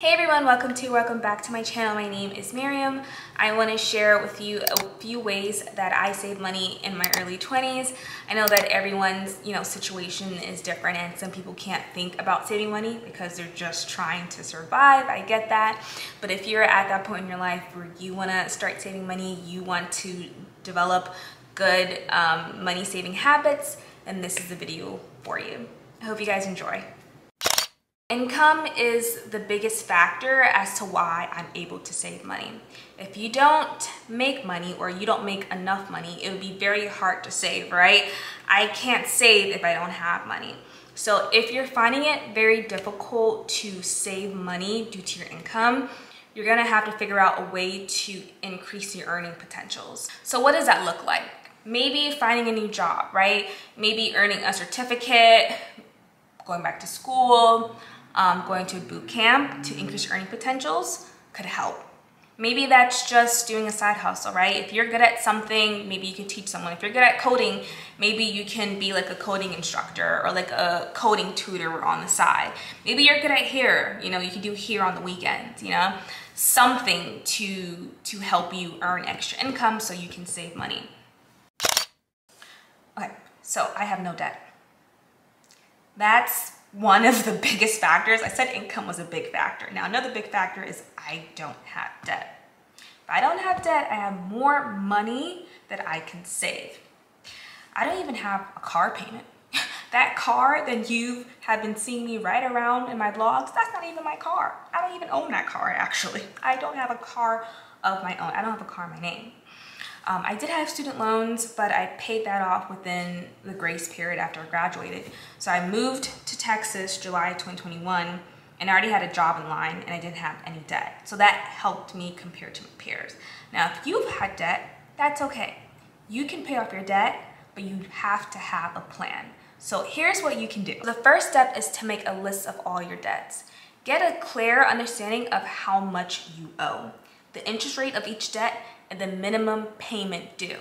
Hey everyone, welcome back to my channel. My name is Maryam. I want to share with you a few ways that I save money in my early 20s. I know that everyone's, situation is different and some people can't think about saving money because they're just trying to survive. I get that. But if you're at that point in your life where you want to start saving money, you want to develop good money saving habits, then this is the video for you. I hope you guys enjoy. Income is the biggest factor as to why I'm able to save money. If you don't make money or you don't make enough money, it would be very hard to save, right? I can't save if I don't have money. So if you're finding it very difficult to save money due to your income, you're gonna have to figure out a way to increase your earning potentials. So what does that look like? Maybe finding a new job, right? Maybe earning a certificate, going back to school, going to a boot camp to increase your earning potentials could help. Maybe that's just doing a side hustle, right? If you're good at something, maybe you can teach someone. If you're good at coding, maybe you can be like a coding instructor or like a coding tutor on the side. Maybe you're good at hair, you can do hair on the weekends, something to help you earn extra income so you can save money. Okay, so I have no debt. That's one of the biggest factors. I said income was a big factor. Now, another big factor is I don't have debt. If I don't have debt, I have more money that I can save. I don't even have a car payment. That car that you have been seeing me ride around in my vlogs, that's not even my car. I don't even own that car, actually. I don't have a car of my own. I don't have a car in my name. I did have student loans, but I paid that off within the grace period after I graduated. So I moved to Texas July 2021, and I already had a job in line, and I didn't have any debt. So that helped me compared to my peers. Now, if you've had debt, that's okay. You can pay off your debt, but you have to have a plan. So here's what you can do. The first step is to make a list of all your debts. Get a clear understanding of how much you owe, the interest rate of each debt, and the minimum payment due.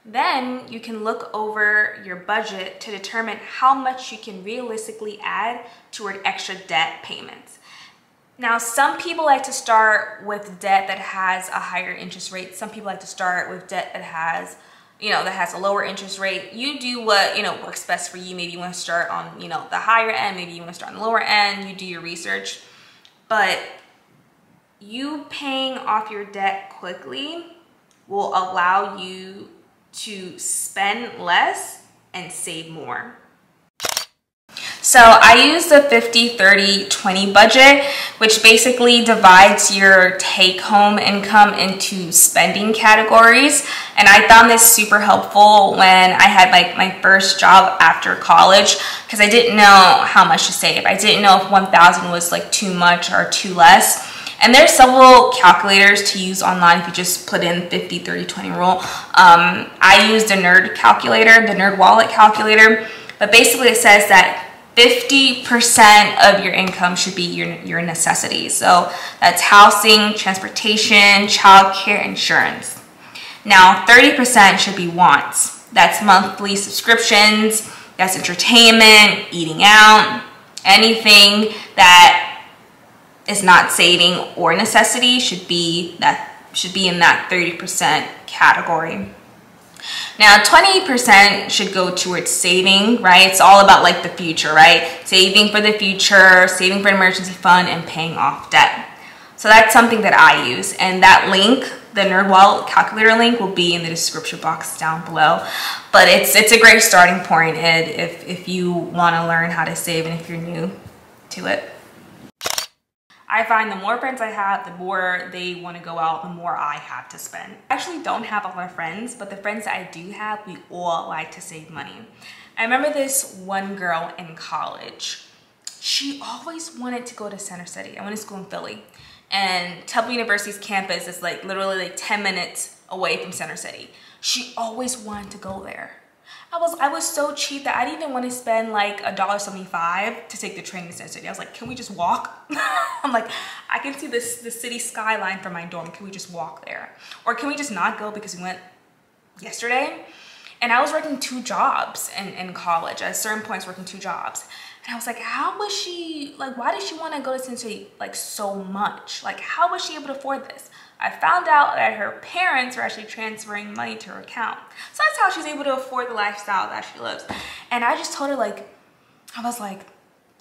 Then you can look over your budget to determine how much you can realistically add toward extra debt payments. Now, some people like to start with debt that has a higher interest rate. Some people like to start with debt that has, that has a lower interest rate. You do what, works best for you. Maybe you want to start on, the higher end. Maybe you want to start on the lower end. You do your research. But you paying off your debt quickly will allow you to spend less and save more. So I use the 50-30-20 budget, which basically divides your take-home income into spending categories. And I found this super helpful when I had my first job after college, because I didn't know how much to save. I didn't know if 1,000 was like too much or too less. And there's several calculators to use online if you just put in 50-30-20 rule. I use the Nerd calculator, the Nerd wallet calculator, but basically it says that 50% of your income should be your necessities. So that's housing, transportation, childcare, insurance. Now 30% should be wants. That's monthly subscriptions, that's entertainment, eating out, anything that is not saving or necessity should be in that 30% category. Now 20% should go towards saving, right? It's all about like the future, right? Saving for the future, saving for an emergency fund, and paying off debt. So that's something that I use, and that link, the Nerd Wallet calculator link, will be in the description box down below. But it's a great starting point if you want to learn how to save and if you're new to it. I find the more friends I have, the more they want to go out, the more I have to spend. I actually don't have a lot of friends, but the friends that I do have, we all like to save money. I remember this one girl in college. She always wanted to go to Center City. I went to school in Philly, and Temple University's campus is literally 10 minutes away from Center City. She always wanted to go there. I was so cheap that I didn't even want to spend like $1.75 to take the train to Center City. I was like, can we just walk? I'm like, I can see the city skyline from my dorm. Can we just walk there? Or can we just not go because we went yesterday? And I was working 2 jobs in college. At certain points, working 2 jobs. And I was like, how was she, like, why did she want to go to Sin City like so much? Like, how was she able to afford this? I found out that her parents were actually transferring money to her account. So that's how she's able to afford the lifestyle that she lives. And I just told her, like, I was like,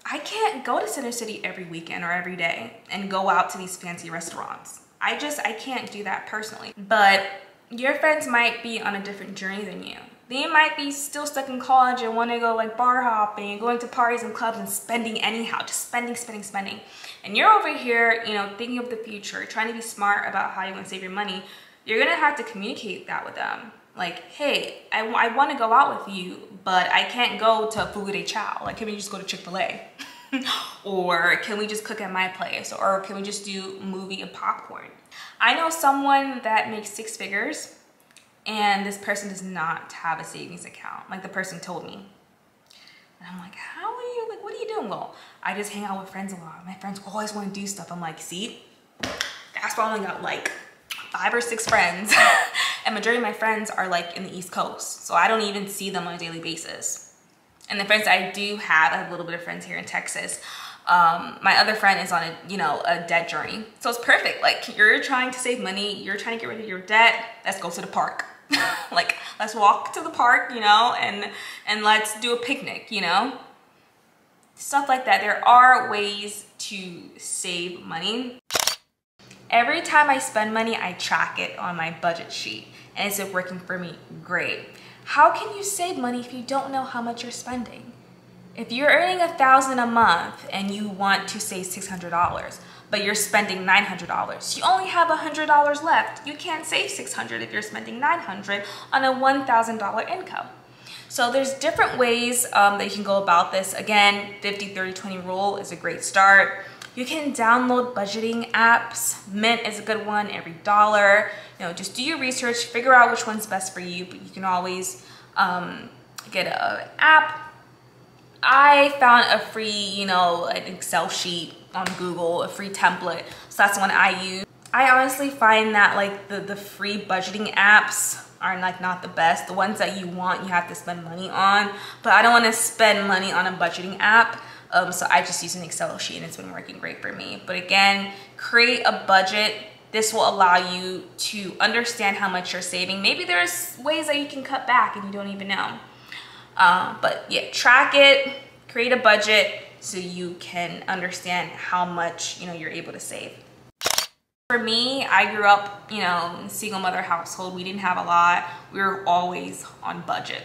I can't go to Center City every weekend or every day and go out to these fancy restaurants. I can't do that personally. But your friends might be on a different journey than you. They might be still stuck in college and want to go like bar hopping, going to parties and clubs and spending anyhow, just spending. And you're over here, you know, thinking of the future, trying to be smart about how you want to save your money. You're going to have to communicate that with them. Like, hey, I want to go out with you, but I can't go to Fugu de Chao. Like, can we just go to Chick-fil-A? Or can we just cook at my place? Or can we just do movie and popcorn? I know someone that makes 6 figures and this person does not have a savings account. Like the person told me. And I'm like, how are you, like, what are you doing? Well, I just hang out with friends a lot. My friends always want to do stuff. I'm like, see, that's why I only got like 5 or 6 friends. And majority of my friends are like in the East Coast. So I don't even see them on a daily basis. And the friends I do have, I have a little bit of friends here in Texas. My other friend is on a debt journey. So it's perfect. Like, you're trying to save money, you're trying to get rid of your debt. Let's go to the park. Like, let's walk to the park, you know, and let's do a picnic, you know, stuff like that. There are ways to save money. Every time I spend money, I track it on my budget sheet, and it's working for me great. How can you save money if you don't know how much you're spending? If you're earning $1,000 a month and you want to save $600, but you're spending $900, you only have $100 left. You can't save $600 if you're spending $900 on a $1,000 income. So there's different ways that you can go about this. Again, 50-30-20 rule is a great start. You can download budgeting apps. Mint is a good one, every dollar. You know, just do your research, figure out which one's best for you, but you can always get an app. I found a free, you know, an Excel sheet on Google, a free template. So that's the one I use. I honestly find that like the free budgeting apps are like not the best. The ones that you want, you have to spend money on. But I don't want to spend money on a budgeting app. So I just use an Excel sheet and it's been working great for me. But again, create a budget. This will allow you to understand how much you're saving. Maybe there's ways that you can cut back and you don't even know. But yeah, track it, create a budget so you can understand how much, you know, you're able to save. For me, I grew up, you know, in a single mother household. We didn't have a lot. We were always on budget.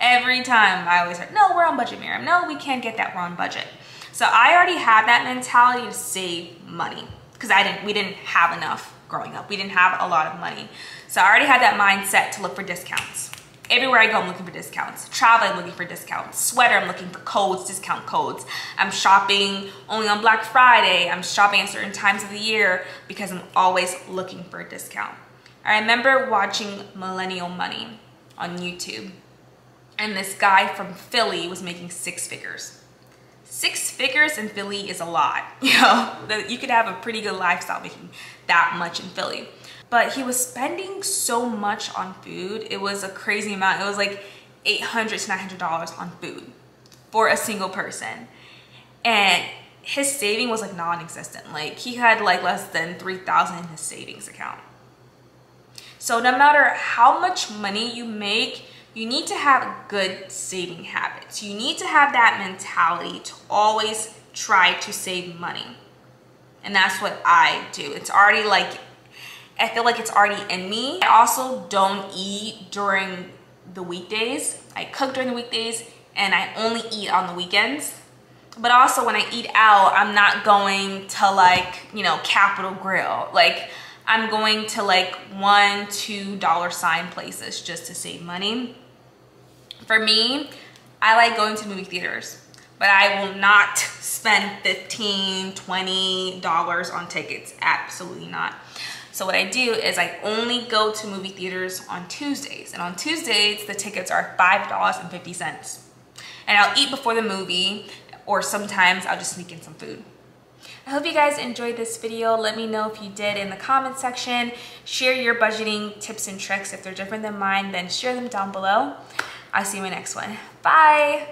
Every time I always heard, no, we're on budget, Maryam. No, we can't get that, we're on budget. So I already had that mentality to save money because we didn't have enough growing up. We didn't have a lot of money. So I already had that mindset to look for discounts. Everywhere I go, I'm looking for discounts. Travel, I'm looking for discounts. Sweater, I'm looking for codes, discount codes. I'm shopping only on Black Friday. I'm shopping at certain times of the year because I'm always looking for a discount. I remember watching Millennial Money on YouTube. And this guy from Philly was making 6 figures. 6 figures in Philly is a lot. You know, you could have a pretty good lifestyle making that much in Philly. But he was spending so much on food. It was a crazy amount. It was like $800 to $900 on food for a single person. And his saving was like non-existent. Like he had like less than $3,000 in his savings account. So no matter how much money you make, you need to have good saving habits. You need to have that mentality to always try to save money. And that's what I do. It's already like, I feel like it's already in me. I also don't eat during the weekdays. I cook during the weekdays and I only eat on the weekends. But also when I eat out, I'm not going to like, you know, Capital Grill. Like I'm going to like $1, $2 sign places just to save money. For me, I like going to movie theaters, but I will not spend $15, $20 on tickets. Absolutely not. So what I do is I only go to movie theaters on Tuesdays. And on Tuesdays, the tickets are $5.50. And I'll eat before the movie, or sometimes I'll just sneak in some food. I hope you guys enjoyed this video. Let me know if you did in the comment section. Share your budgeting tips and tricks. If they're different than mine, then share them down below. I'll see you in my next one. Bye.